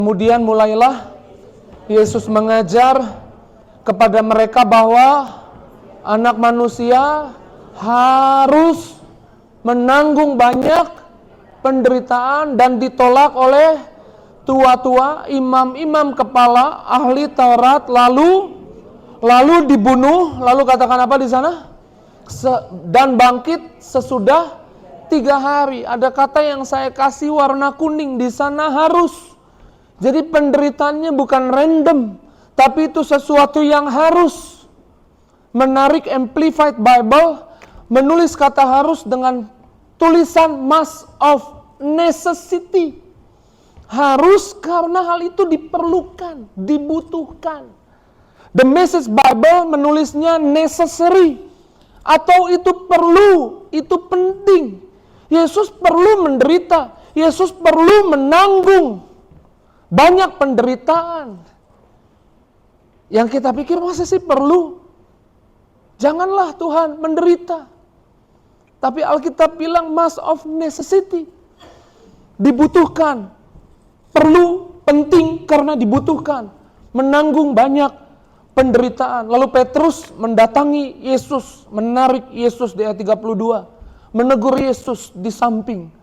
Kemudian mulailah Yesus mengajar kepada mereka bahwa anak manusia harus menanggung banyak penderitaan dan ditolak oleh tua-tua, imam-imam kepala, ahli Taurat, lalu dibunuh, lalu katakan apa di sana? Dan bangkit sesudah 3 hari. Ada kata yang saya kasih warna kuning di sana, harus. Jadi penderitaannya bukan random, tapi itu sesuatu yang harus. Menarik Amplified Bible menulis kata harus dengan tulisan must of necessity. Harus karena hal itu diperlukan, dibutuhkan. The Message Bible menulisnya necessary, atau itu perlu, itu penting. Yesus perlu menderita, Yesus perlu menanggung banyak penderitaan. Yang kita pikir masa sih perlu? Janganlah Tuhan menderita. Tapi Alkitab bilang must of necessity. Dibutuhkan. Perlu, penting karena dibutuhkan. Menanggung banyak penderitaan. Lalu Petrus mendatangi Yesus, menarik Yesus di ayat 32. Menegur Yesus di samping.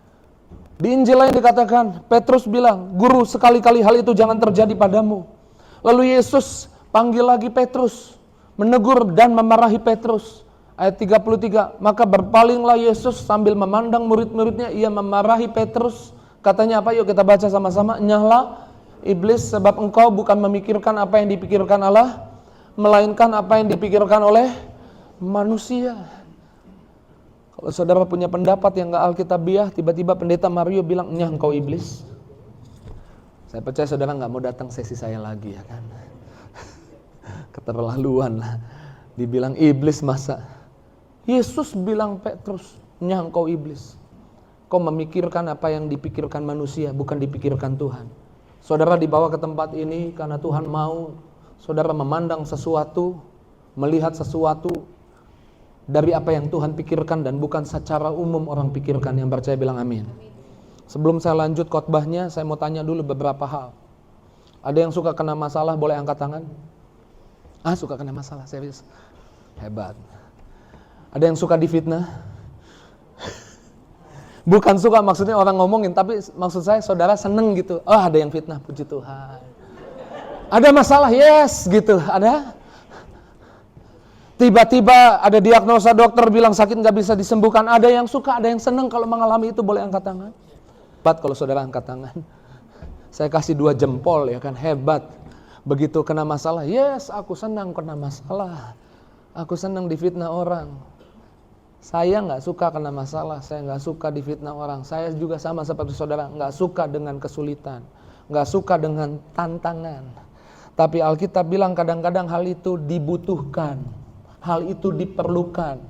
Di Injil lain dikatakan, Petrus bilang, "Guru, sekali-kali hal itu jangan terjadi padamu." Lalu Yesus panggil lagi Petrus, menegur dan memarahi Petrus. Ayat 33, maka berpalinglah Yesus sambil memandang murid-muridnya, ia memarahi Petrus. Katanya apa? Yuk kita baca sama-sama. "Nyahlah iblis, sebab engkau bukan memikirkan apa yang dipikirkan Allah, melainkan apa yang dipikirkan oleh manusia." Kalau saudara punya pendapat yang gak alkitabiah, tiba-tiba pendeta Mario bilang, "Nyah engkau iblis." Saya percaya saudara gak mau datang sesi saya lagi, ya kan? Keterlaluan lah. Dibilang iblis masa. Yesus bilang Petrus, "Nyah engkau iblis. Kau memikirkan apa yang dipikirkan manusia, bukan dipikirkan Tuhan." Saudara dibawa ke tempat ini karena Tuhan mau saudara memandang sesuatu, melihat sesuatu dari apa yang Tuhan pikirkan dan bukan secara umum orang pikirkan. Yang percaya bilang amin. Sebelum saya lanjut khotbahnya, saya mau tanya dulu beberapa hal. Ada yang suka kena masalah, boleh angkat tangan? Suka kena masalah, serius. Hebat. Ada yang suka difitnah? Bukan suka maksudnya orang ngomongin, tapi maksud saya saudara seneng gitu. Oh, ada yang fitnah, puji Tuhan. Ada masalah, yes gitu, ada. Tiba-tiba ada diagnosa dokter bilang sakit gak bisa disembuhkan. Ada yang suka, ada yang seneng kalau mengalami itu, boleh angkat tangan. Hebat kalau saudara angkat tangan. Saya kasih 2 jempol, ya kan, hebat. Begitu kena masalah, yes aku senang kena masalah. Aku senang difitnah orang. Saya gak suka kena masalah, saya gak suka difitnah orang. Saya juga sama seperti saudara, gak suka dengan kesulitan, gak suka dengan tantangan. Tapi Alkitab bilang kadang-kadang hal itu dibutuhkan. Hal itu diperlukan.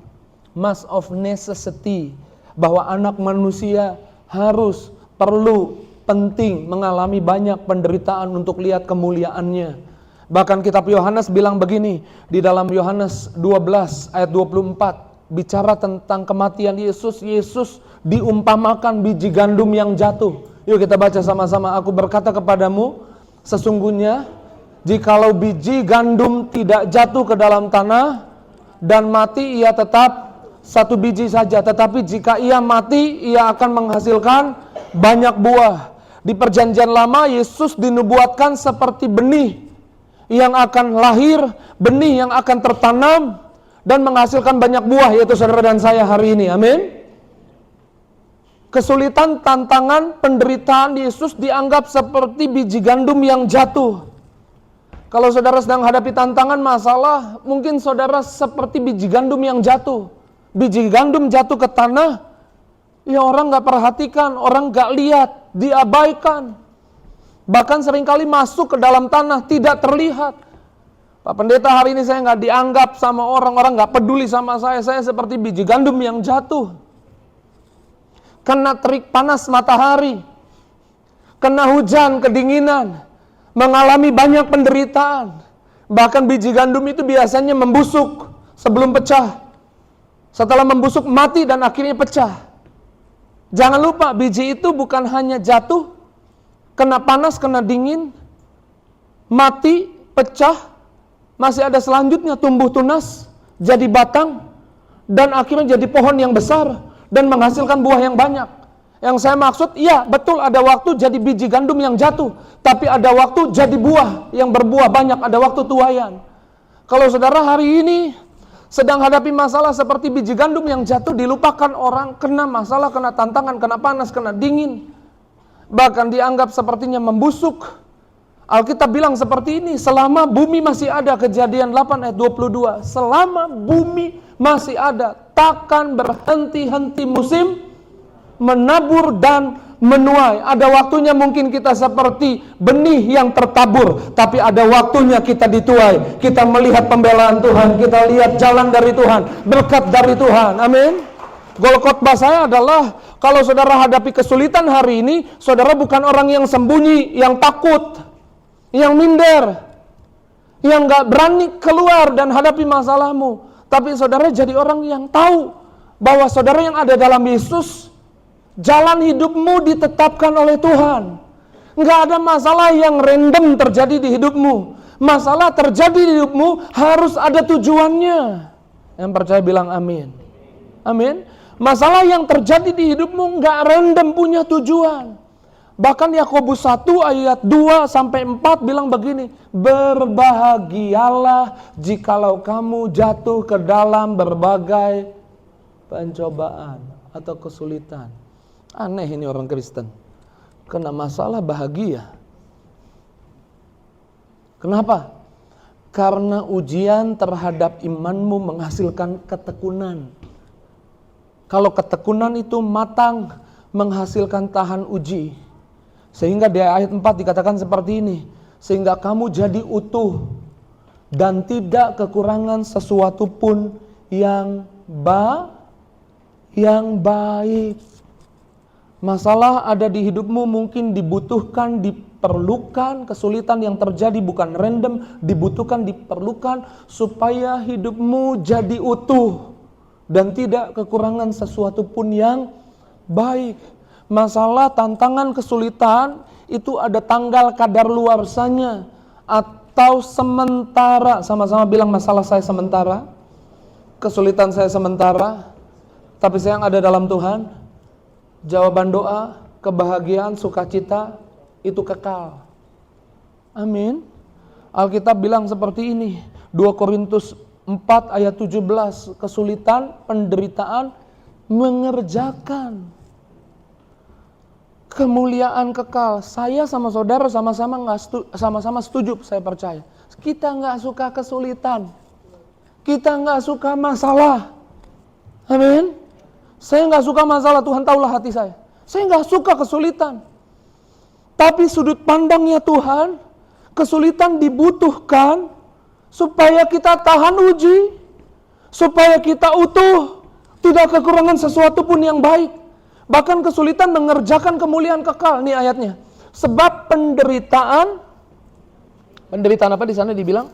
Must of necessity. Bahwa anak manusia harus, perlu, penting mengalami banyak penderitaan untuk lihat kemuliaannya. Bahkan kitab Yohanes bilang begini. Di dalam Yohanes 12 ayat 24. Bicara tentang kematian Yesus. Yesus diumpamakan biji gandum yang jatuh. Yuk kita baca sama-sama. "Aku berkata kepadamu, sesungguhnya jikalau biji gandum tidak jatuh ke dalam tanah dan mati, ia tetap 1 biji saja. Tetapi jika ia mati, ia akan menghasilkan banyak buah." Di perjanjian lama, Yesus dinubuatkan seperti benih yang akan lahir, benih yang akan tertanam dan menghasilkan banyak buah, yaitu saudara dan saya hari ini. Amin. Kesulitan, tantangan, penderitaan Yesus dianggap seperti biji gandum yang jatuh. Kalau saudara sedang hadapi tantangan, masalah, mungkin saudara seperti biji gandum yang jatuh. Biji gandum jatuh ke tanah, ya orang gak perhatikan, orang gak lihat, diabaikan. Bahkan seringkali masuk ke dalam tanah, tidak terlihat. Pak Pendeta, hari ini saya gak dianggap sama orang gak peduli sama saya seperti biji gandum yang jatuh. Kena terik panas matahari, kena hujan, kedinginan, mengalami banyak penderitaan. Bahkan biji gandum itu biasanya membusuk sebelum pecah. Setelah membusuk mati dan akhirnya pecah. Jangan lupa biji itu bukan hanya jatuh kena panas, kena dingin, mati, pecah, masih ada selanjutnya tumbuh tunas, jadi batang, dan akhirnya jadi pohon yang besar, dan menghasilkan buah yang banyak. Yang saya maksud, iya betul ada waktu jadi biji gandum yang jatuh, tapi ada waktu jadi buah yang berbuah banyak, ada waktu tuaian. Kalau saudara hari ini sedang hadapi masalah seperti biji gandum yang jatuh, dilupakan orang, kena masalah, kena tantangan, kena panas, kena dingin, bahkan dianggap sepertinya membusuk. Alkitab bilang seperti ini, selama bumi masih ada, Kejadian 8 ayat 22, selama bumi masih ada, takkan berhenti-henti musim menabur dan menuai. Ada waktunya mungkin kita seperti benih yang tertabur, tapi ada waktunya kita dituai. Kita melihat pembelaan Tuhan, kita lihat jalan dari Tuhan, berkat dari Tuhan. Amin. Goal khotbah saya adalah, kalau saudara hadapi kesulitan hari ini, saudara bukan orang yang sembunyi, yang takut, yang minder, yang gak berani keluar dan hadapi masalahmu. Tapi saudara jadi orang yang tahu bahwa saudara yang ada dalam Yesus, jalan hidupmu ditetapkan oleh Tuhan. Nggak ada masalah yang random terjadi di hidupmu. Masalah terjadi di hidupmu harus ada tujuannya. Yang percaya bilang amin. Amin. Masalah yang terjadi di hidupmu nggak random, punya tujuan. Bahkan Yakobus 1 ayat 2-4 bilang begini, berbahagialah jikalau kamu jatuh ke dalam berbagai pencobaan atau kesulitan. Aneh ini orang Kristen, kena masalah bahagia. Kenapa? Karena ujian terhadap imanmu menghasilkan ketekunan. Kalau ketekunan itu matang, menghasilkan tahan uji. Sehingga di ayat 4 dikatakan seperti ini, sehingga kamu jadi utuh dan tidak kekurangan sesuatu pun yang baik. Masalah ada di hidupmu mungkin dibutuhkan, diperlukan, kesulitan yang terjadi bukan random, dibutuhkan, diperlukan supaya hidupmu jadi utuh dan tidak kekurangan sesuatu pun yang baik. Masalah, tantangan, kesulitan itu ada tanggal kadaluarsanya atau sementara. Sama-sama bilang, masalah saya sementara, kesulitan saya sementara, tapi saya yang ada dalam Tuhan. Jawaban doa, kebahagiaan, sukacita itu kekal. Amin. Alkitab bilang seperti ini, 2 Korintus 4 ayat 17, kesulitan, penderitaan mengerjakan kemuliaan kekal. Saya sama saudara sama-sama setuju, saya percaya. Kita nggak suka kesulitan, kita nggak suka masalah. Amin. Saya nggak suka masalah, Tuhan tahulah hati saya. Saya nggak suka kesulitan. Tapi sudut pandangnya Tuhan, kesulitan dibutuhkan supaya kita tahan uji, supaya kita utuh, tidak kekurangan sesuatu pun yang baik. Bahkan kesulitan mengerjakan kemuliaan kekal. Nih ayatnya. Sebab penderitaan apa di sana dibilang?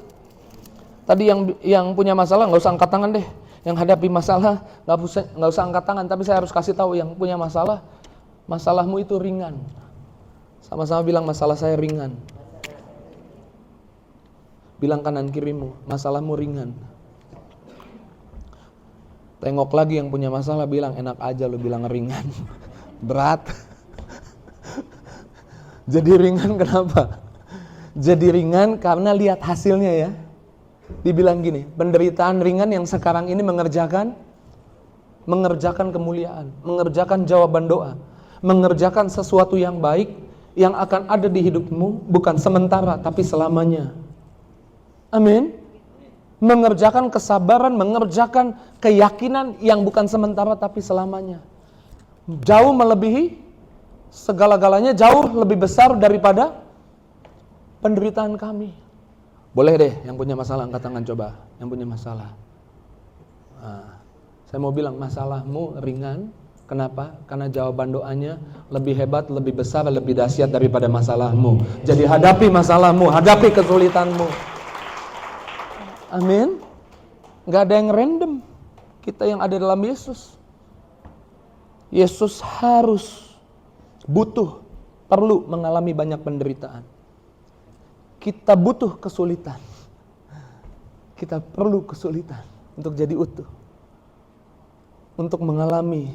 Tadi yang punya masalah nggak usah angkat tangan deh. Yang hadapi masalah nggak usah angkat tangan, tapi saya harus kasih tahu yang punya masalah, masalahmu itu ringan. Sama-sama bilang, masalah saya ringan. Bilang kanan kirimu, masalahmu ringan. Tengok lagi yang punya masalah, bilang enak aja lu bilang ringan. Berat. Jadi ringan kenapa? Jadi ringan karena lihat hasilnya ya. Dibilang gini, penderitaan ringan yang sekarang ini mengerjakan kemuliaan, mengerjakan jawaban doa, mengerjakan sesuatu yang baik yang akan ada di hidupmu, bukan sementara tapi selamanya. Amin. Mengerjakan kesabaran, mengerjakan keyakinan yang bukan sementara tapi selamanya. Jauh melebihi segala-galanya, jauh lebih besar daripada penderitaan kami. Boleh deh, yang punya masalah angkat tangan coba. Yang punya masalah. Nah, saya mau bilang masalahmu ringan. Kenapa? Karena jawaban doanya lebih hebat, lebih besar, lebih dahsyat daripada masalahmu. Jadi hadapi masalahmu, hadapi kesulitanmu. Amin. Gak ada yang random. Kita yang ada dalam Yesus. Yesus harus butuh perlu mengalami banyak penderitaan. Kita butuh kesulitan. Kita perlu kesulitan untuk jadi utuh. Untuk mengalami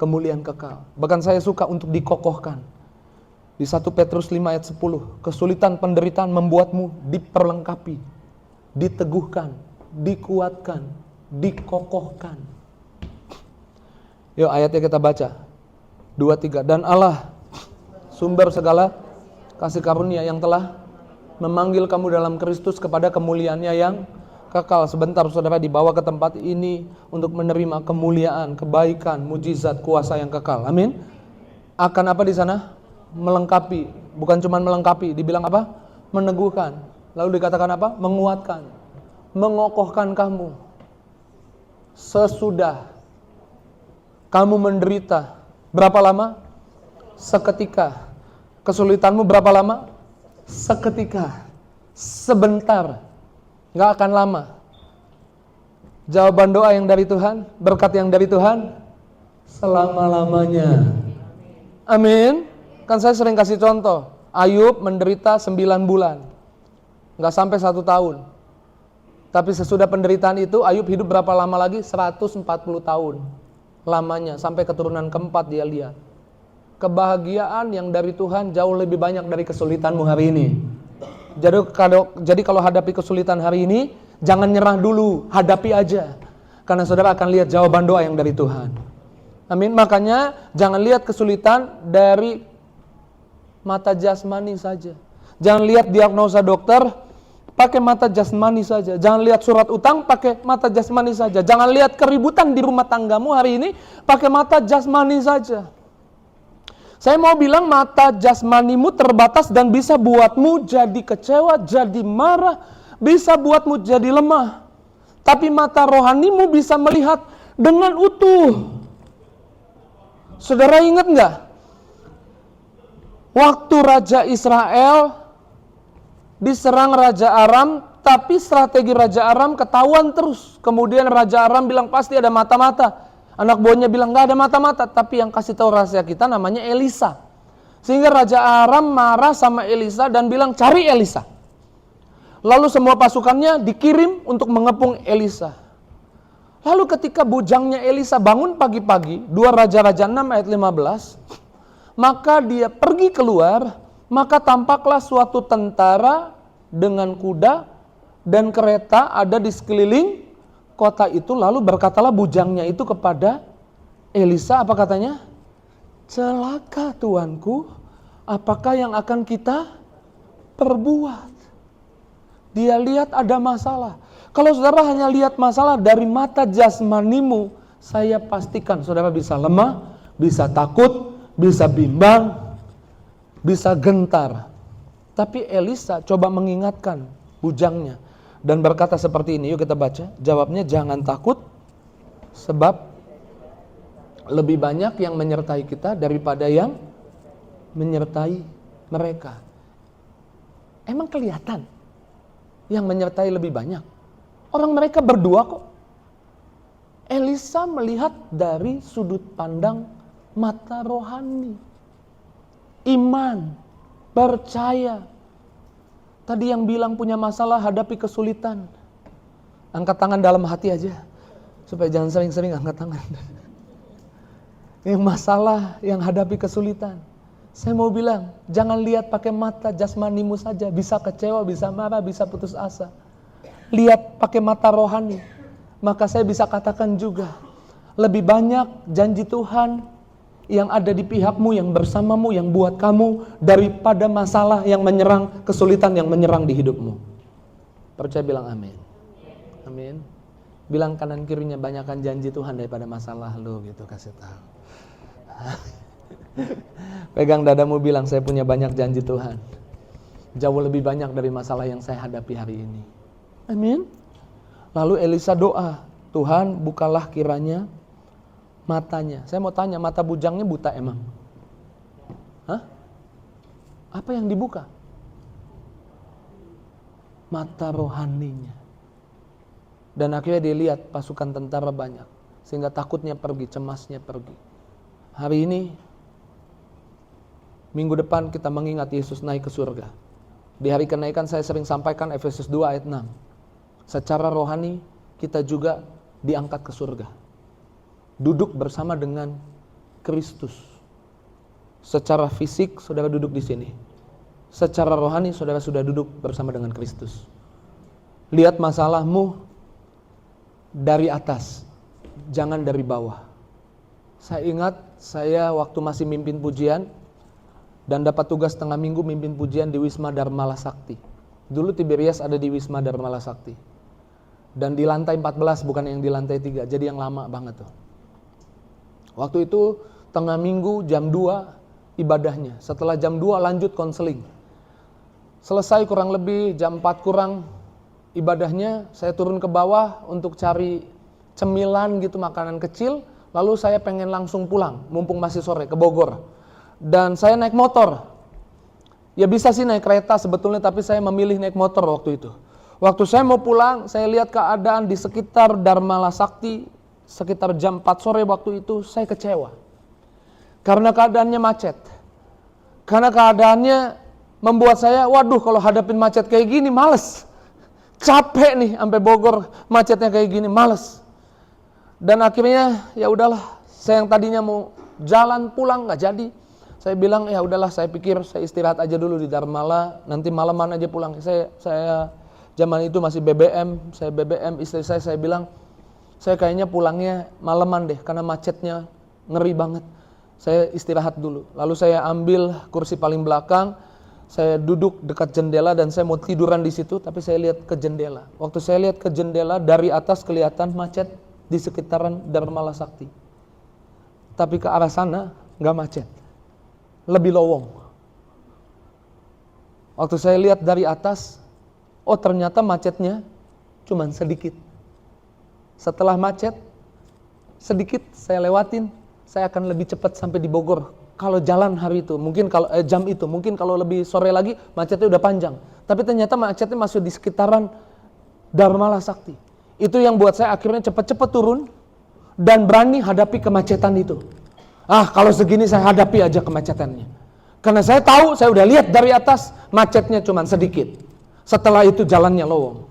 kemuliaan kekal. Bahkan saya suka untuk dikokohkan. Di 1 Petrus 5 ayat 10, kesulitan penderitaan membuatmu diperlengkapi, diteguhkan, dikuatkan, dikokohkan. Yuk ayatnya kita baca. 2, 3. Dan Allah, sumber segala kasih karunia yang telah memanggil kamu dalam Kristus kepada kemuliaannya yang kekal. Sebentar saudara dibawa ke tempat ini untuk menerima kemuliaan, kebaikan, mujizat, kuasa yang kekal. Amin. Akan apa di sana? Melengkapi. Bukan cuma melengkapi, dibilang apa? Meneguhkan. Lalu dikatakan apa? Menguatkan. Mengokohkan kamu. Sesudah kamu menderita. Berapa lama? Seketika. Kesulitanmu berapa lama? Seketika. Sebentar. Gak akan lama. Jawaban doa yang dari Tuhan, berkat yang dari Tuhan, selama-lamanya. Amin. Kan saya sering kasih contoh. Ayub menderita 9 bulan. Gak sampai 1 tahun. Tapi sesudah penderitaan itu, Ayub hidup berapa lama lagi? 140 tahun. Lamanya, sampai keturunan keempat dia lihat. Kebahagiaan yang dari Tuhan jauh lebih banyak dari kesulitanmu hari ini. Jadi kalau hadapi kesulitan hari ini, jangan nyerah dulu, hadapi aja. Karena saudara akan lihat jawaban doa yang dari Tuhan. Amin. Makanya jangan lihat kesulitan dari mata jasmani saja. Jangan lihat diagnosa dokter pakai mata jasmani saja. Jangan lihat surat utang pakai mata jasmani saja. Jangan lihat keributan di rumah tanggamu hari ini pakai mata jasmani saja. Saya mau bilang mata jasmanimu terbatas dan bisa buatmu jadi kecewa, jadi marah, bisa buatmu jadi lemah. Tapi mata rohanimu bisa melihat dengan utuh. Saudara ingat nggak? Waktu Raja Israel diserang Raja Aram, tapi strategi Raja Aram ketahuan terus. Kemudian Raja Aram bilang pasti ada mata-mata. Anak buahnya bilang nggak ada mata-mata, tapi yang kasih tahu rahasia kita namanya Elisa. Sehingga Raja Aram marah sama Elisa dan bilang cari Elisa. Lalu semua pasukannya dikirim untuk mengepung Elisa. Lalu ketika bujangnya Elisa bangun pagi-pagi, 2 Raja-Raja 6 ayat 15, maka dia pergi keluar. Maka tampaklah suatu tentara dengan kuda dan kereta ada di sekeliling kota itu. Lalu berkatalah bujangnya itu kepada Elisa, apa katanya? Celaka tuanku, apakah yang akan kita perbuat? Dia lihat ada masalah. Kalau saudara hanya lihat masalah dari mata jasmanimu, saya pastikan saudara bisa lemah, bisa takut, bisa bimbang, bisa gentar. Tapi Elisa coba mengingatkan bujangnya dan berkata seperti ini. Yuk kita baca. Jawabnya, jangan takut sebab lebih banyak yang menyertai kita daripada yang menyertai mereka. Emang kelihatan yang menyertai lebih banyak? Orang mereka berdua kok. Elisa melihat dari sudut pandang mata rohani. Iman, percaya. Tadi yang bilang punya masalah hadapi kesulitan. Angkat tangan dalam hati aja. Supaya jangan sering-sering angkat tangan. Yang masalah, yang hadapi kesulitan. Saya mau bilang, jangan lihat pakai mata jasmanimu saja. Bisa kecewa, bisa marah, bisa putus asa. Lihat pakai mata rohani. Maka saya bisa katakan juga, lebih banyak janji Tuhan yang ada di pihakmu, yang bersamamu, yang buat kamu, daripada masalah yang menyerang, kesulitan yang menyerang di hidupmu. Percaya bilang amin. Amin. Bilang kanan kirinya, banyakkan janji Tuhan daripada masalah lu, gitu, kasih tahu. Pegang dadamu, bilang saya punya banyak janji Tuhan. Jauh lebih banyak dari masalah yang saya hadapi hari ini. Amin. Lalu Elisa doa, Tuhan bukalah kiranya matanya. Saya mau tanya, mata bujangnya buta emang? Hah? Apa yang dibuka? Mata rohaninya. Dan akhirnya dia lihat pasukan tentara banyak. Sehingga takutnya pergi, cemasnya pergi. Hari ini, Minggu depan kita mengingat Yesus naik ke surga. Di hari kenaikan saya sering sampaikan Efesus 2 ayat 6. Secara rohani kita juga diangkat ke surga. Duduk bersama dengan Kristus. Secara fisik saudara duduk di sini. Secara rohani saudara sudah duduk bersama dengan Kristus. Lihat masalahmu dari atas, jangan dari bawah. Saya ingat saya waktu masih mimpin pujian dan dapat tugas tengah minggu mimpin pujian di Wisma Dharmala Sakti. Dulu Tiberias ada di Wisma Dharmala Sakti. Dan di lantai 14 bukan yang di lantai 3, jadi yang lama banget tuh. Waktu itu tengah minggu jam 2 ibadahnya. Setelah jam 2 lanjut konseling. Selesai kurang lebih jam 4 kurang ibadahnya, saya turun ke bawah untuk cari cemilan gitu, makanan kecil. Lalu saya pengen langsung pulang, mumpung masih sore, ke Bogor. Dan saya naik motor. Ya bisa sih naik kereta sebetulnya, tapi saya memilih naik motor waktu itu. Waktu saya mau pulang, saya lihat keadaan di sekitar Dharmala Sakti, sekitar jam 4 sore waktu itu, saya kecewa. Karena keadaannya macet. Karena keadaannya membuat saya, waduh kalau hadapin macet kayak gini, males. Capek nih sampai Bogor macetnya kayak gini, males. Dan akhirnya ya udahlah, saya yang tadinya mau jalan pulang nggak jadi. Saya bilang ya udahlah, saya pikir saya istirahat aja dulu di Dharmala, nanti malaman aja pulang. Saya zaman itu masih BBM, saya BBM istri saya bilang saya kayaknya pulangnya malaman deh karena macetnya ngeri banget. Saya istirahat dulu. Lalu saya ambil kursi paling belakang. Saya duduk dekat jendela dan saya mau tiduran di situ, tapi saya lihat ke jendela. Waktu saya lihat ke jendela, dari atas kelihatan macet di sekitaran Dharmala Sakti. Tapi ke arah sana nggak macet, lebih lowong. Waktu saya lihat dari atas, oh ternyata macetnya cuman sedikit. Setelah macet sedikit saya lewatin, saya akan lebih cepat sampai di Bogor. Kalau jalan hari itu, mungkin kalau jam itu, mungkin kalau lebih sore lagi macetnya udah panjang. Tapi ternyata macetnya masih di sekitaran Dharmala Sakti. Itu yang buat saya akhirnya cepat-cepat turun dan berani hadapi kemacetan itu. Kalau segini saya hadapi aja kemacetannya. Karena saya tahu, saya udah lihat dari atas macetnya cuma sedikit. Setelah itu jalannya lowong.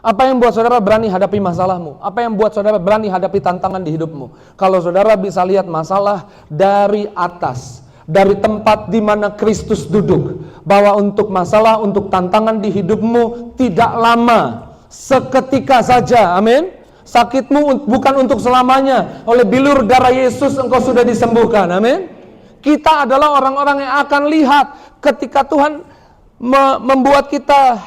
Apa yang buat saudara berani hadapi masalahmu? Apa yang buat saudara berani hadapi tantangan di hidupmu? Kalau saudara bisa lihat masalah dari atas, dari tempat di mana Kristus duduk, bahwa untuk masalah, untuk tantangan di hidupmu tidak lama, seketika saja, amin. Sakitmu bukan untuk selamanya. Oleh bilur darah Yesus engkau sudah disembuhkan, amin. Kita adalah orang-orang yang akan lihat ketika Tuhan membuat kita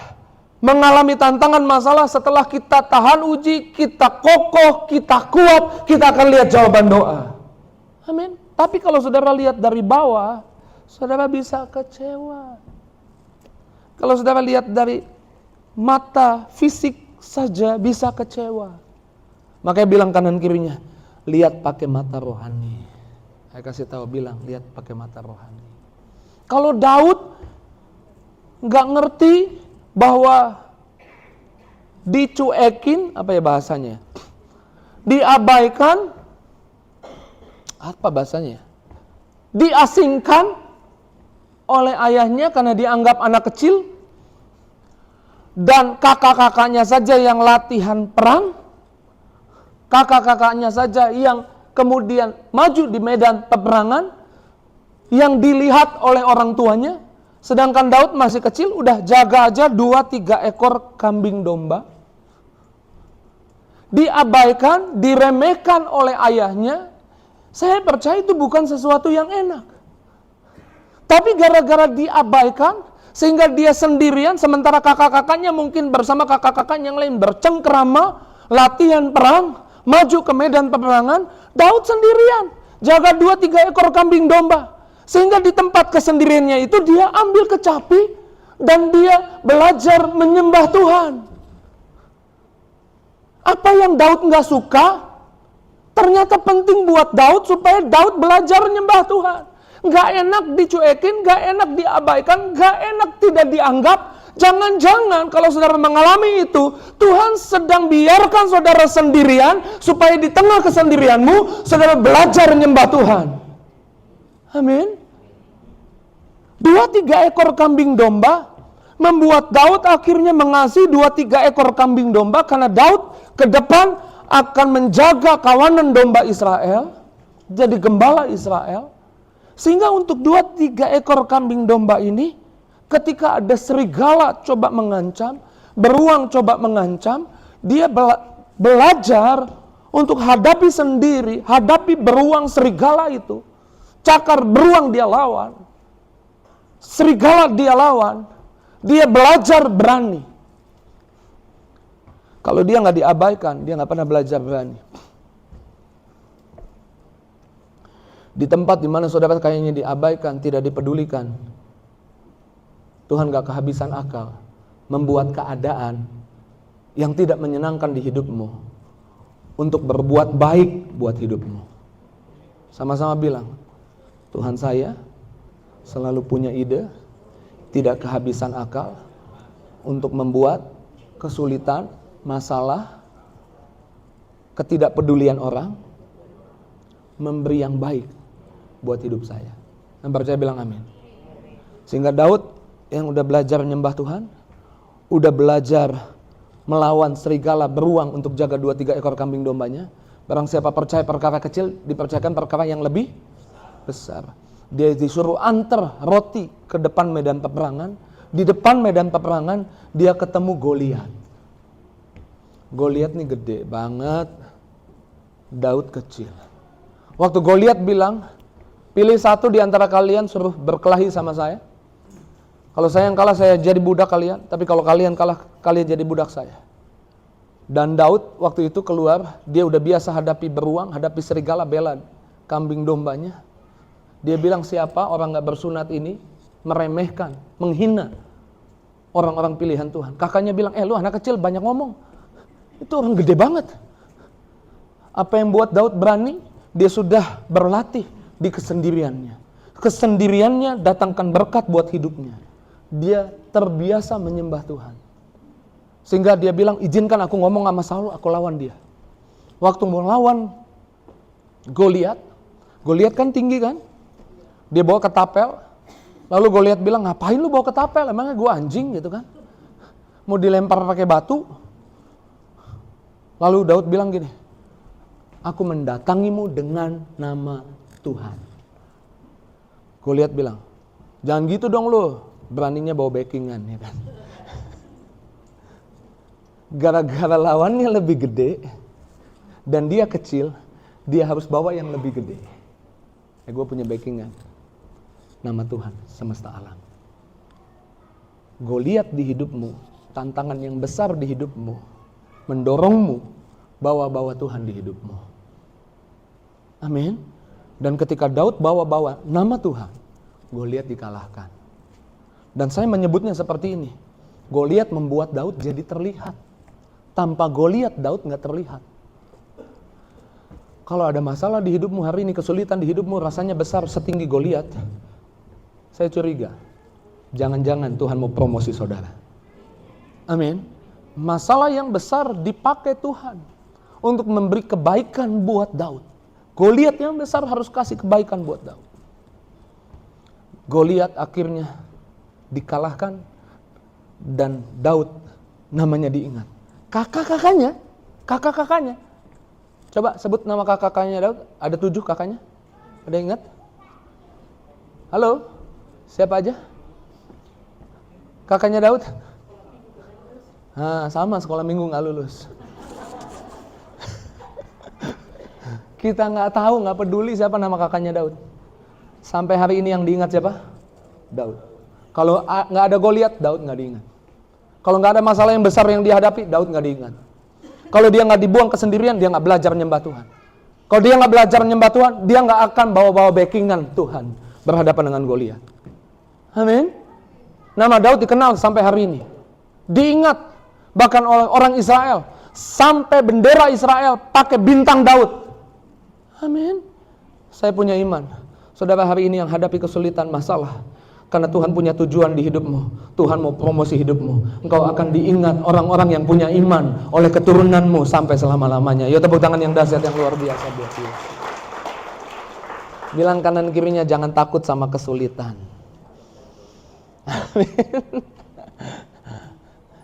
mengalami tantangan masalah. Setelah kita tahan uji, kita kokoh, kita kuat, kita akan lihat jawaban doa. Amin. Tapi kalau saudara lihat dari bawah, saudara bisa kecewa. Kalau saudara lihat dari mata fisik saja bisa kecewa. Makanya bilang kanan kirinya, lihat pakai mata rohani. Saya kasih tahu, bilang lihat pakai mata rohani. Kalau Daud nggak ngerti bahwa dicuekin, apa ya bahasanya? Diabaikan, apa bahasanya? Diasingkan oleh ayahnya karena dianggap anak kecil, dan kakak-kakaknya saja yang latihan perang, kakak-kakaknya saja yang kemudian maju di medan peperangan, yang dilihat oleh orang tuanya. Sedangkan Daud masih kecil, udah jaga aja 2-3 ekor kambing domba. Diabaikan, diremehkan oleh ayahnya. Saya percaya itu bukan sesuatu yang enak. Tapi gara-gara diabaikan, sehingga dia sendirian, sementara kakak-kakaknya mungkin bersama kakak-kakak yang lain bercengkerama, latihan perang, maju ke medan peperangan. Daud sendirian, jaga 2-3 ekor kambing domba. Sehingga di tempat kesendiriannya itu dia ambil kecapi dan dia belajar menyembah Tuhan. Apa yang Daud nggak suka, ternyata penting buat Daud supaya Daud belajar menyembah Tuhan. Nggak enak dicuekin, nggak enak diabaikan, nggak enak tidak dianggap. Jangan-jangan kalau saudara mengalami itu, Tuhan sedang biarkan saudara sendirian supaya di tengah kesendirianmu saudara belajar menyembah Tuhan. Amin. 2-3 ekor kambing domba membuat Daud akhirnya mengasihi 2-3 ekor kambing domba, karena Daud ke depan akan menjaga kawanan domba Israel, jadi gembala Israel. Sehingga untuk 2-3 ekor kambing domba ini, ketika ada serigala coba mengancam, beruang coba mengancam, dia belajar untuk hadapi sendiri, hadapi beruang serigala itu. Cakar beruang dia lawan, serigala dia lawan. Dia belajar berani. Kalau dia nggak diabaikan, dia nggak pernah belajar berani. Di tempat di mana saudara kayaknya diabaikan, tidak dipedulikan, Tuhan gak kehabisan akal membuat keadaan yang tidak menyenangkan di hidupmu untuk berbuat baik buat hidupmu. Sama-sama bilang, Tuhan saya selalu punya ide, tidak kehabisan akal untuk membuat kesulitan, masalah, ketidakpedulian orang memberi yang baik buat hidup saya. Yang percaya bilang amin. Sehingga Daud yang udah belajar menyembah Tuhan, udah belajar melawan serigala beruang untuk jaga 2-3 ekor kambing dombanya. Barang siapa percaya perkara kecil, dipercayakan perkara yang lebih besar. Dia disuruh antar roti ke depan medan peperangan. Di depan medan peperangan dia ketemu Goliat. Goliat nih gede banget, Daud kecil. Waktu Goliat bilang, pilih satu di antara kalian suruh berkelahi sama saya. Kalau saya yang kalah, saya jadi budak kalian. Tapi kalau kalian kalah, kalian jadi budak saya. Dan Daud waktu itu keluar, dia udah biasa hadapi beruang, hadapi serigala, bela kambing dombanya. Dia bilang, siapa orang gak bersunat ini meremehkan, menghina orang-orang pilihan Tuhan. Kakaknya bilang, lu anak kecil banyak ngomong. Itu orang gede banget. Apa yang buat Daud berani? Dia sudah berlatih di kesendiriannya. Kesendiriannya datangkan berkat buat hidupnya. Dia terbiasa menyembah Tuhan. Sehingga dia bilang, izinkan aku ngomong sama Saul, aku lawan dia. Waktu mau lawan Goliat, Goliat kan tinggi kan? Dia bawa ketapel. Lalu Goliat bilang, ngapain lu bawa ketapel? Emangnya gua anjing gitu kan? Mau dilempar pakai batu. Lalu Daud bilang gini, aku mendatangimu dengan nama Tuhan. Goliat bilang, jangan gitu dong lu, beraninya bawa backingan ya kan. Gara-gara lawannya lebih gede dan dia kecil, dia harus bawa yang lebih gede. Gue punya backingan, nama Tuhan semesta alam. Goliat di hidupmu, tantangan yang besar di hidupmu, mendorongmu bawa-bawa Tuhan di hidupmu. Amin. Dan ketika Daud bawa-bawa nama Tuhan, Goliat dikalahkan. Dan saya menyebutnya seperti ini, Goliat membuat Daud jadi terlihat. Tanpa Goliat, Daud gak terlihat. Kalau ada masalah di hidupmu hari ini, kesulitan di hidupmu rasanya besar setinggi Goliat, saya curiga, jangan-jangan Tuhan mau promosi saudara. Amin. Masalah yang besar dipakai Tuhan untuk memberi kebaikan buat Daud. Goliat yang besar harus kasih kebaikan buat Daud. Goliat akhirnya dikalahkan dan Daud namanya diingat. Kakak-kakaknya. Coba sebut nama kakak-kakaknya Daud. Ada 7 kakaknya. Ada yang ingat? Halo? Siapa aja? Kakaknya Daud? Sama, sekolah minggu gak lulus. Kita gak tahu, gak peduli siapa nama kakaknya Daud. Sampai hari ini yang diingat siapa? Daud. Kalau gak ada Goliat, Daud gak diingat. Kalau gak ada masalah yang besar yang dihadapi, Daud gak diingat. Kalau dia gak dibuang kesendirian, dia gak belajar nyembah Tuhan. Kalau dia gak belajar nyembah Tuhan, dia gak akan bawa-bawa backingan Tuhan berhadapan dengan Goliat. Amin. Nama Daud dikenal sampai hari ini. Diingat bahkan oleh orang Israel. Sampai bendera Israel pakai bintang Daud. Amin. Saya punya iman. Saudara hari ini yang hadapi kesulitan, masalah, karena Tuhan punya tujuan di hidupmu. Tuhan mau promosi hidupmu. Engkau akan diingat orang-orang yang punya iman oleh keturunanmu sampai selama-lamanya. Yuk tepuk tangan yang dahsyat, yang luar biasa buat dia. Bilang kanan kirinya, jangan takut sama kesulitan.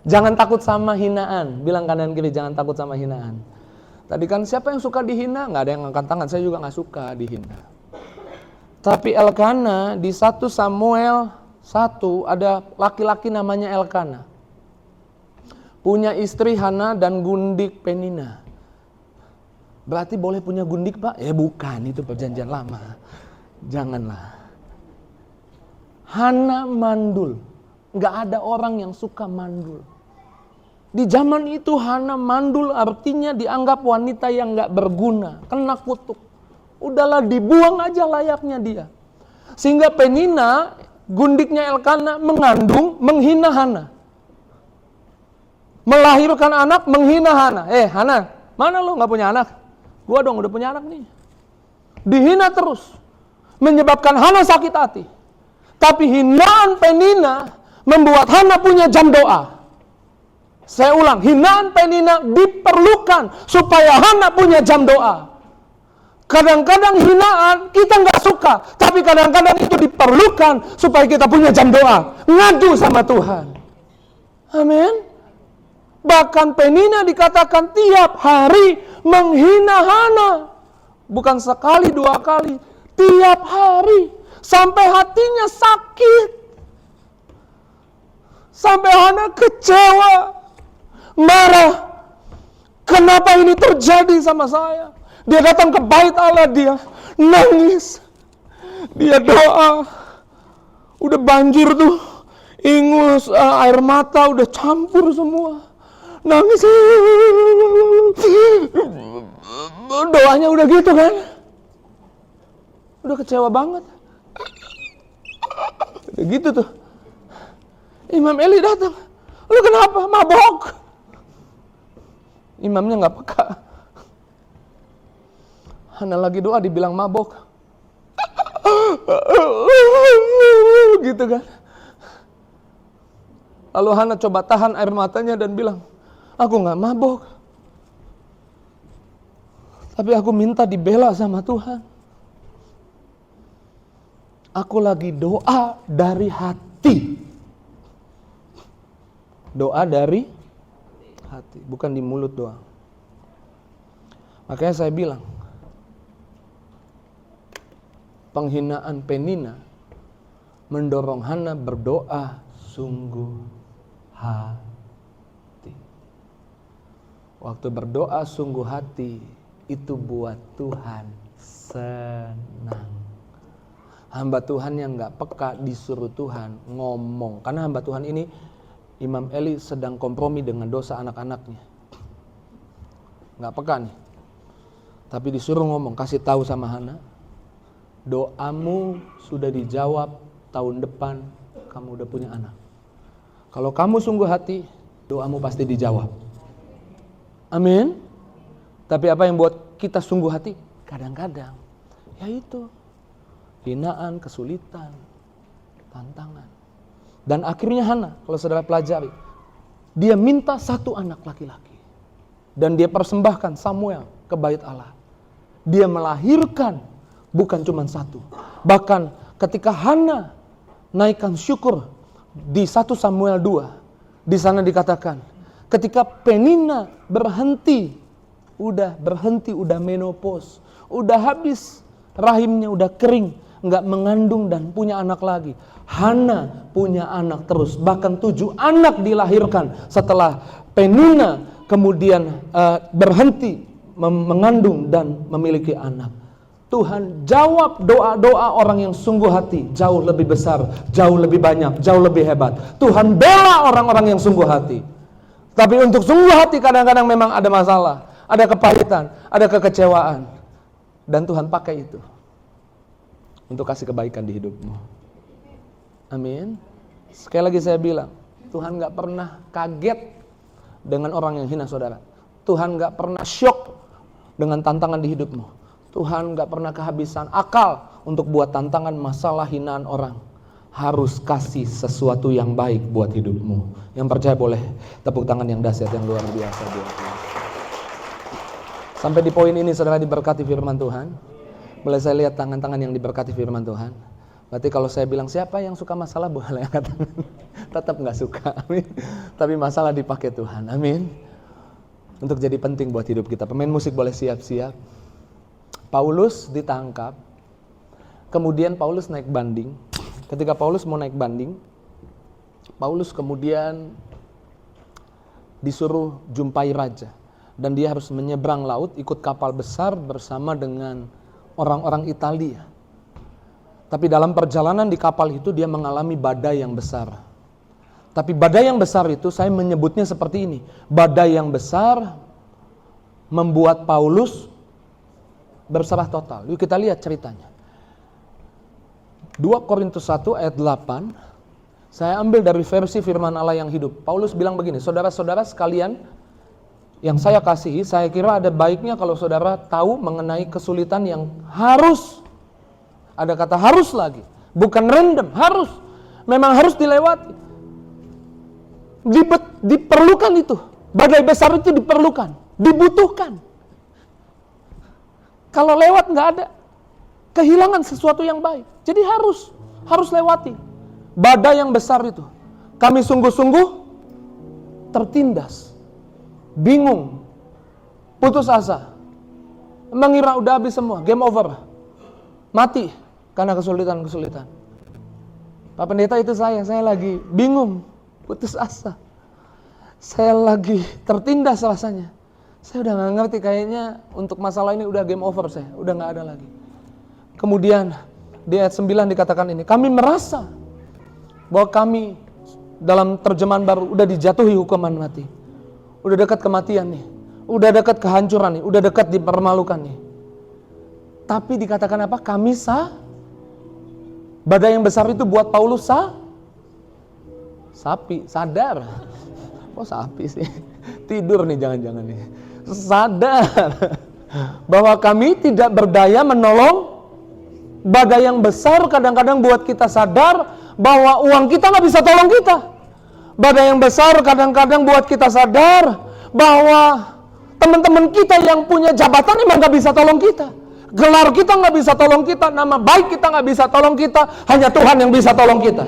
Jangan takut sama hinaan. Bilang kanan kiri, jangan takut sama hinaan. Tadi kan siapa yang suka dihina? Nggak ada yang angkat tangan, saya juga nggak suka dihina. Tapi Elkana di 1 Samuel 1 ada laki-laki namanya Elkana. Punya istri Hana dan gundik Penina. Berarti boleh punya gundik, Pak? Bukan, itu perjanjian lama. Janganlah. Hana mandul. Nggak ada orang yang suka mandul. Di zaman itu Hana mandul artinya dianggap wanita yang nggak berguna, kena kutuk. Udahlah dibuang aja layaknya dia. Sehingga Penina, gundiknya Elkana, mengandung, menghina Hana. Melahirkan anak, menghina Hana. Hana, mana lo nggak punya anak? Gua dong udah punya anak nih. Dihina terus. Menyebabkan Hana sakit hati. Tapi hinaan Penina membuat Hana punya jam doa. Saya ulang, hinaan Penina diperlukan supaya Hana punya jam doa. Kadang-kadang hinaan kita nggak suka, tapi kadang-kadang itu diperlukan supaya kita punya jam doa. Ngadu sama Tuhan. Amin. Bahkan Penina dikatakan tiap hari menghina Hana. Bukan sekali, 2 kali. Tiap hari. Sampai hatinya sakit. Sampai Hana kecewa. Marah. Kenapa ini terjadi sama saya? Dia datang ke bait Allah, dia nangis. Dia doa. Udah banjir tuh. Ingus, air mata udah campur semua. Nangis. Doanya udah gitu kan. Udah kecewa banget. Udah gitu tuh. Imam Eli datang. Lu kenapa? Mabok. Imamnya gak peka. Hana lagi doa dibilang mabok. Gitu kan. Lalu Hana coba tahan air matanya dan bilang, aku gak mabok. Tapi aku minta dibela sama Tuhan. Aku lagi doa dari hati. Doa dari hati, bukan di mulut doang. Makanya saya bilang, penghinaan Penina mendorong Hana berdoa sungguh hati. Waktu berdoa sungguh hati, itu buat Tuhan senang. Hamba Tuhan yang gak peka disuruh Tuhan ngomong. Karena hamba Tuhan ini, Imam Eli sedang kompromi dengan dosa anak-anaknya. Gak peka nih. Tapi disuruh ngomong, kasih tahu sama Hana, doamu sudah dijawab, tahun depan kamu udah punya anak. Kalau kamu sungguh hati, doamu pasti dijawab. Amin. Tapi apa yang buat kita sungguh hati? Kadang-kadang, yaitu hinaan, kesulitan, tantangan. Dan akhirnya Hana, kalau saudara pelajari, dia minta 1 anak laki-laki. Dan dia persembahkan Samuel ke bait Allah. Dia melahirkan bukan cuma 1. Bahkan ketika Hana naikkan syukur di 1 Samuel 2, di sana dikatakan, ketika Penina berhenti, udah menopause, udah habis, rahimnya udah kering, nggak mengandung dan punya anak lagi. Hana punya anak terus, bahkan 7 anak dilahirkan setelah Penina kemudian berhenti mengandung dan memiliki anak. Tuhan jawab doa-doa orang yang sungguh hati, jauh lebih besar, jauh lebih banyak, jauh lebih hebat. Tuhan bela orang-orang yang sungguh hati. Tapi untuk sungguh hati kadang-kadang memang ada masalah, ada kepahitan, ada kekecewaan. Dan Tuhan pakai itu untuk kasih kebaikan di hidupmu. Amin. Sekali lagi saya bilang, Tuhan gak pernah kaget dengan orang yang hina saudara. Tuhan gak pernah syok dengan tantangan di hidupmu. Tuhan gak pernah kehabisan akal untuk buat tantangan, masalah, hinaan orang. Harus kasih sesuatu yang baik buat hidupmu. Yang percaya boleh tepuk tangan yang dahsyat, yang luar biasa buat Tuhan. Sampai di poin ini saudara diberkati firman Tuhan. Boleh saya lihat tangan-tangan yang diberkati firman Tuhan. Berarti kalau saya bilang siapa yang suka masalah boleh angkat tangan. Tetap nggak suka, amin. Tapi masalah dipakai Tuhan, amin. Untuk jadi penting buat hidup kita. Pemain musik boleh siap-siap. Paulus ditangkap. Kemudian Paulus naik banding. Ketika Paulus mau naik banding, Paulus kemudian disuruh jumpai raja. Dan dia harus menyeberang laut, ikut kapal besar bersama dengan orang-orang Italia. Tapi dalam perjalanan di kapal itu dia mengalami badai yang besar. Tapi badai yang besar itu saya menyebutnya seperti ini. Badai yang besar membuat Paulus berserah total. Yuk kita lihat ceritanya. 2 Korintus 1 ayat 8. Saya ambil dari versi firman Allah yang hidup. Paulus bilang begini, saudara-saudara sekalian yang saya kasihi, saya kira ada baiknya kalau saudara tahu mengenai kesulitan yang harus, ada kata harus lagi, bukan random, harus, memang harus dilewati. Diperlukan itu, badai besar itu diperlukan, dibutuhkan. Kalau lewat nggak ada, kehilangan sesuatu yang baik. Jadi harus lewati badai yang besar itu. Kami sungguh-sungguh tertindas, bingung, putus asa, mengira udah habis semua, game over, mati karena kesulitan-kesulitan. Pak Pendeta itu saya lagi bingung, putus asa, saya lagi tertindas rasanya. Saya udah gak ngerti, kayaknya untuk masalah ini udah game over, saya udah gak ada lagi. Kemudian di ayat 9 dikatakan ini, kami merasa bahwa kami dalam terjemahan baru udah dijatuhi hukuman mati. Udah dekat kematian nih, udah dekat kehancuran nih, udah dekat dipermalukan nih. Tapi dikatakan apa? Kami badai yang besar itu buat Paulus sadar. Kok sapi sih? Tidur nih jangan-jangan nih. Sadar bahwa kami tidak berdaya menolong. Badai yang besar kadang-kadang buat kita sadar bahwa uang kita gak bisa tolong kita. Badai yang besar kadang-kadang buat kita sadar bahwa teman-teman kita yang punya jabatan emang gak bisa tolong kita. Gelar kita gak bisa tolong kita, nama baik kita gak bisa tolong kita, hanya Tuhan yang bisa tolong kita.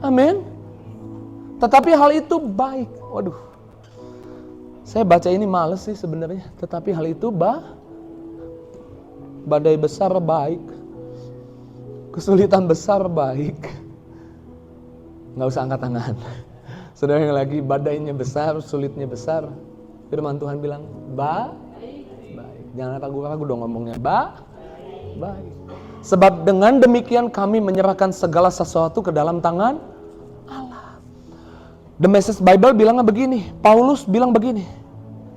Amin. Tetapi hal itu baik. Waduh, saya baca ini males sih sebenarnya. Tetapi hal itu badai besar baik, kesulitan besar baik. Nggak usah angkat tangan. Saudara yang lagi badainya besar, sulitnya besar, firman Tuhan bilang baik. Jangan ragu-ragu dong ngomongnya baik. Sebab dengan demikian kami menyerahkan segala sesuatu ke dalam tangan Allah. The Message Bible bilangnya begini, Paulus bilang begini,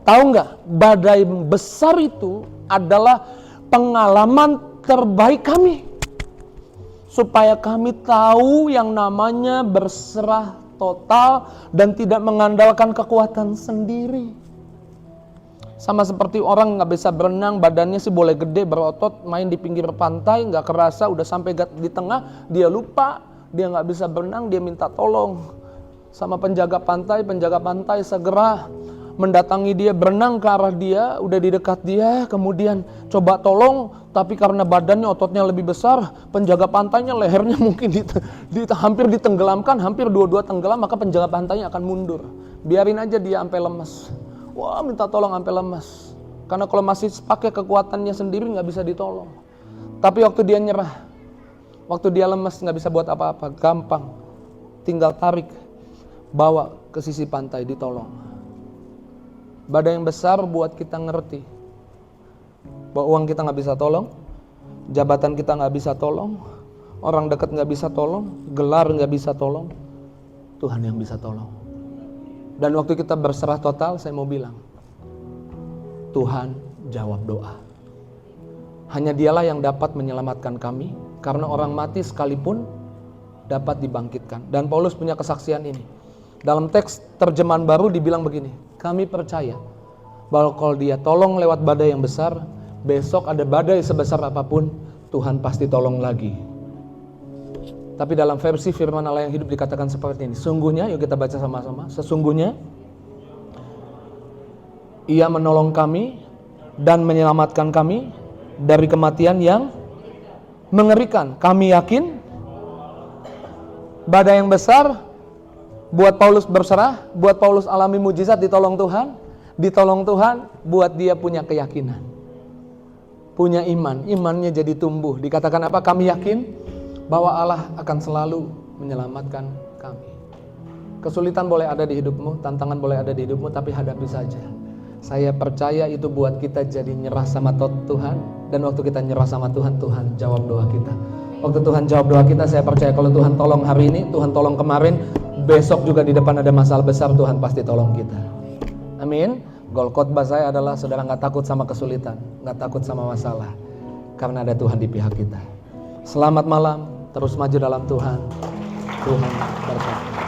tahu nggak, badai besar itu adalah pengalaman terbaik kami, supaya kami tahu yang namanya berserah total dan tidak mengandalkan kekuatan sendiri. Sama seperti orang nggak bisa berenang, badannya sih boleh gede, berotot, main di pinggir pantai, nggak kerasa udah sampai di tengah, dia lupa, dia nggak bisa berenang, dia minta tolong sama penjaga pantai segera mendatangi dia, berenang ke arah dia, udah di dekat dia, kemudian coba tolong, tapi karena badannya ototnya lebih besar, penjaga pantainya lehernya mungkin hampir ditenggelamkan, hampir dua-dua tenggelam, maka penjaga pantainya akan mundur. Biarin aja dia sampai lemas. Wah, minta tolong sampai lemas. Karena kalau masih pakai kekuatannya sendiri nggak bisa ditolong. Tapi waktu dia nyerah, waktu dia lemas nggak bisa buat apa-apa, gampang, tinggal tarik, bawa ke sisi pantai, ditolong. Badai yang besar buat kita ngerti bahwa uang kita nggak bisa tolong, jabatan kita nggak bisa tolong, orang dekat nggak bisa tolong, gelar nggak bisa tolong, Tuhan yang bisa tolong. Dan waktu kita berserah total, saya mau bilang, Tuhan jawab doa. Hanya dialah yang dapat menyelamatkan kami, karena orang mati sekalipun dapat dibangkitkan. Dan Paulus punya kesaksian ini. Dalam teks terjemahan baru dibilang begini, kami percaya bahwa kalau dia tolong lewat badai yang besar, besok ada badai sebesar apapun, Tuhan pasti tolong lagi. Tapi dalam versi firman Allah yang hidup dikatakan seperti ini, sungguhnya, yuk kita baca sama-sama, sesungguhnya Ia menolong kami dan menyelamatkan kami dari kematian yang mengerikan. Kami yakin badai yang besar buat Paulus berserah, buat Paulus alami mujizat, ditolong Tuhan, buat dia punya keyakinan, punya iman, imannya jadi tumbuh. Dikatakan apa? Kami yakin bahwa Allah akan selalu menyelamatkan kami. Kesulitan boleh ada di hidupmu, tantangan boleh ada di hidupmu, tapi hadapi saja. Saya percaya itu buat kita jadi nyerah sama Tuhan, dan waktu kita nyerah sama Tuhan, Tuhan jawab doa kita. Waktu Tuhan jawab doa kita, saya percaya kalau Tuhan tolong hari ini, Tuhan tolong kemarin, besok juga di depan ada masalah besar, Tuhan pasti tolong kita. Amin. Goal khotbah saya adalah saudara gak takut sama kesulitan, gak takut sama masalah, karena ada Tuhan di pihak kita. Selamat malam, terus maju dalam Tuhan. Tuhan berkati.